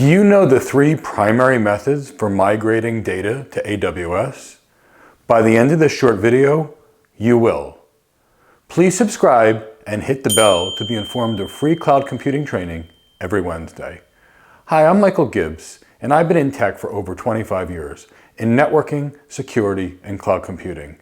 Do you know the three primary methods for migrating data to AWS? By the end of this short video, you will. Please subscribe and hit the bell to be informed of free cloud computing training every Wednesday. Hi, I'm Michael Gibbs, and I've been in tech for over 25 years in networking, security, and cloud computing.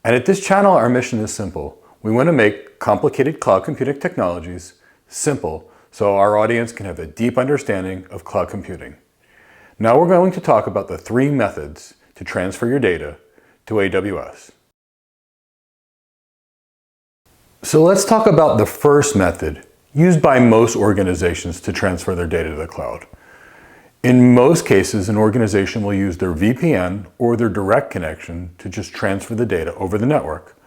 And at this channel, our mission is simple. We want to make complicated cloud computing technologies simple so our audience can have a deep understanding of cloud computing. Now we're going to talk about the three methods to transfer your data to AWS. So let's talk about the first method used by most organizations to transfer their data to the cloud. In most cases, an organization will use their VPN or their direct connection to just transfer the data over the network.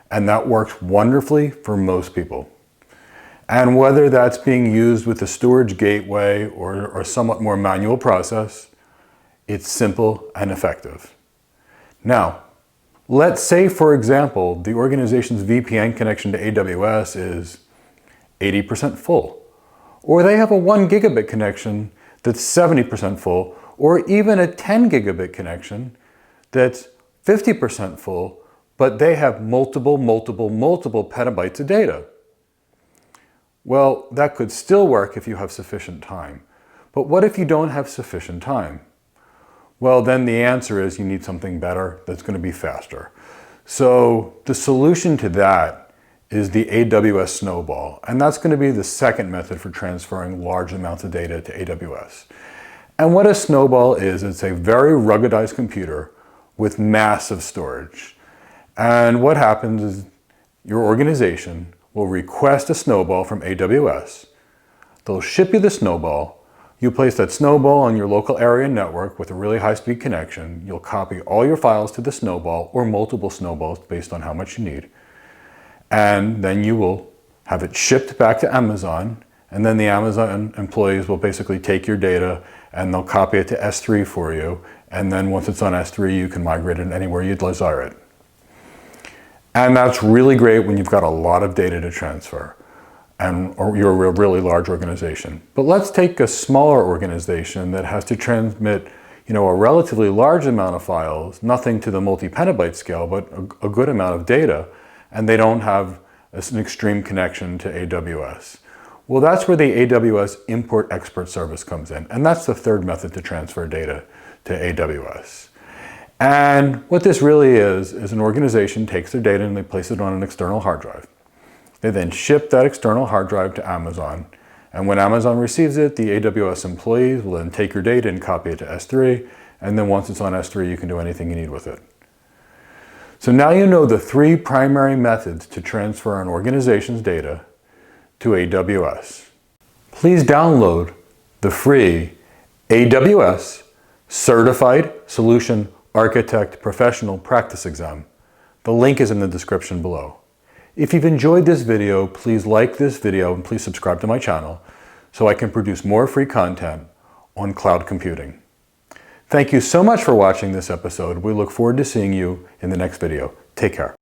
And that works wonderfully for most people. And whether that's being used with a storage gateway or a somewhat more manual process, it's simple and effective. Now, let's say, for example, the organization's VPN connection to AWS is 80% full, or they have a 1 gigabit connection that's 70% full, or even a 10 gigabit connection that's 50% full, but they have multiple petabytes of data. Well, that could still work if you have sufficient time. But what if you don't have sufficient time? Well, then the answer is you need something better that's going to be faster. So the solution to that is the AWS Snowball, and that's going to be the second method for transferring large amounts of data to AWS. And what a Snowball is, it's a very ruggedized computer with massive storage. And what happens is your organization will request a Snowball from AWS. They'll ship you the Snowball. You place that Snowball on your local area network with a really high-speed connection. You'll copy all your files to the Snowball or multiple Snowballs based on how much you need. And then you will have it shipped back to Amazon, and then the Amazon employees will basically take your data and they'll copy it to S3 for you. And then once it's on S3, you can migrate it anywhere you'd desire it. And that's really great when you've got a lot of data to transfer or you're a really large organization. But let's take a smaller organization that has to transmit, a relatively large amount of files, nothing to the multi-petabyte scale, but a good amount of data, and they don't have an extreme connection to AWS. Well, that's where the AWS Import Expert service comes in, and that's the third method to transfer data to AWS. And what this really is an organization takes their data and they place it on an external hard drive. They then ship that external hard drive to Amazon. And when Amazon receives it, the AWS employees will then take your data and copy it to S3. And then once it's on S3, you can do anything you need with it. So now you know the three primary methods to transfer an organization's data to AWS. Please download the free AWS Certified Solution Architect Professional Practice Exam. The link is in the description below. If you've enjoyed this video, please like this video and please subscribe to my channel so I can produce more free content on cloud computing. Thank you so much for watching this episode. We look forward to seeing you in the next video. Take care.